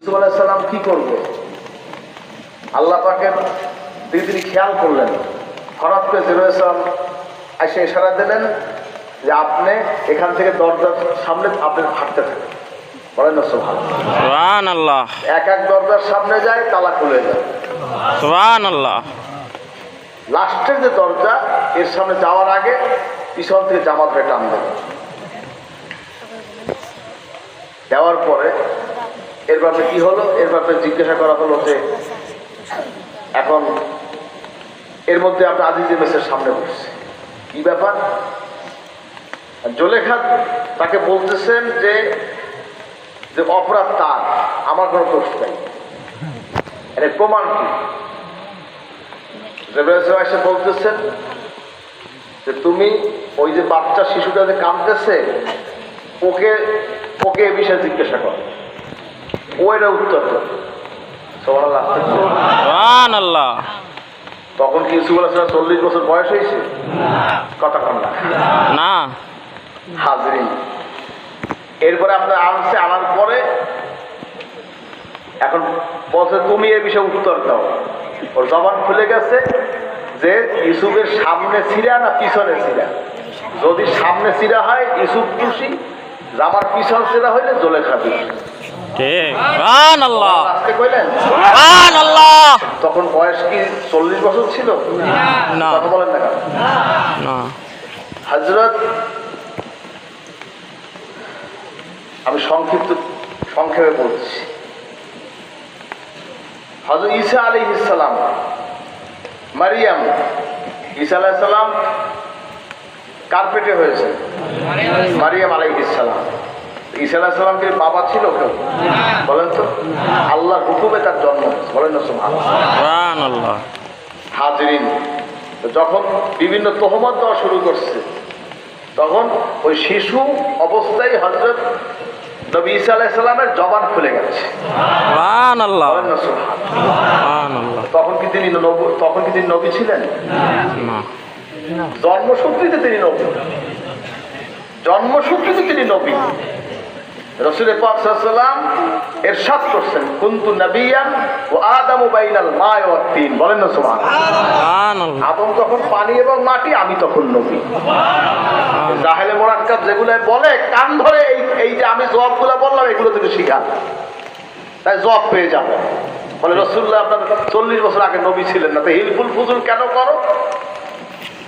ইউসুফ আলাইহিস সালাম কি করবে? আল্লাহ পাকের দিকে তিনি খেয়াল করলেন। হঠাৎ করে জিবরাইল আলাইহিস সালাম এসে ইশারা দিলেন যে আপনি এখান থেকে দরজার সামনে আপনি হাঁটতে থাকেন। বলেন না সুবহানাল্লাহ। এক এক দরজার সামনে যায়, তালা খুলে যায়। সুবহানাল্লাহ। লাস্টের যে দরজা, এর সামনে যাওয়ার আগে পিছন থেকে জামা ধরে টান দেবে। দেওয়ার পরে এর ব্যাপারে কি হলো, এর ব্যাপারে জিজ্ঞাসা করা হলো যে এখন এর মধ্যে আপনি আজিজে মেসের সামনে বসছে, কি ব্যাপার? জুলেখা তাকে বলতেছেন যে অপরাধ তার, আমার কোনো দোষ নাই, এর প্রমাণ কি? এসে বলতেছেন যে তুমি ওই যে বাচ্চা শিশুটা যে কাঁদতেছে ওকে ওকে এ বিষয়ে জিজ্ঞাসা করো, ও এটা উত্তর দেবে। সুবহানাল্লাহ। তখন কি ইউসুফ আলাইহিস সালাম 40 বছর বয়স হয়েছে? কথা কন না হাজরিন। এরপরে আপনার আনার পরে এখন বলছে তুমি এ বিষয়ে উত্তর দাও। ওর জবান খুলে গেছে যে ইউসুফের সামনে ছিঁড়া না পিছনে ছিঁড়া। যদি সামনে ছিঁড়া হয় ইউসুফ খুশি, জামার পিছন ছিঁড়া হইলে জুলেখা খুশি। ঠিক। সুবহানাল্লাহ। আজকে কইলেন সুবহানাল্লাহ। তখন বয়স কি 40 বছর ছিল? না। কথা বলেন না কেন? না। হযরত, আমি সংক্ষেপে বলছি। হযরত ঈসা আলাইহিস সালাম, মারিয়াম, ঈসা আলাইহিস সালাম কার পেটে হয়েছে? মারিয়াম আলাইহিস সালাম। ঈসা আলাইহিস সালামের বাবা ছিল কেউ? বলেন তো। আল্লাহর হুকুমে তার জন্ম হয়েছে। বলেন না সুবহানাল্লাহ। হাজরিন, যখন বিভিন্ন তহমত দেওয়া শুরু করছে তখন ওই শিশু অবস্থায় হযরত নবী ঈসা আলাইহিস সালামের জবান খুলে গেছে। সুবহানাল্লাহ। বলেন না সুবহানাল্লাহ। তখন কি তিনি নবী ছিলেন? না। জন্মসূত্রিতে তিনি নবী, জন্মসূত্রিতে তিনি নবী। রাসূল পাক সাল্লাল্লাহু আলাইহি ওয়াসাল্লাম ইরশাদ করছেন, কুনতু নাবিয়ান ওয়া আদামু বাইনাল মা'i ওয়াত তিন। বলেন না সুবহানাল্লাহ। আদম তখন পানি এবং মাটি, আমি তখন নবী। জাহেলে মুরাক্কাব যেগুলো বলে কান ধরে এই যে আমি জবাবগুলো বললাম এগুলো থেকে শিখা, তাই জবাব পেয়ে যাবে। বলে রাসূলুল্লাহ আপনার 40 বছর আগে নবী ছিলেন না, তো হিলফুল ফুজুল কেন করো?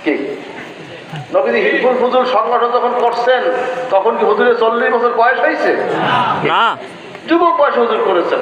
কি নবীজি হিলফুল ফুজুল সংগঠন যখন করছেন তখন কি হুজুরের 40 বছর বয়স হয়েছে? না, যুবক বয়স হুজুর করেছেন।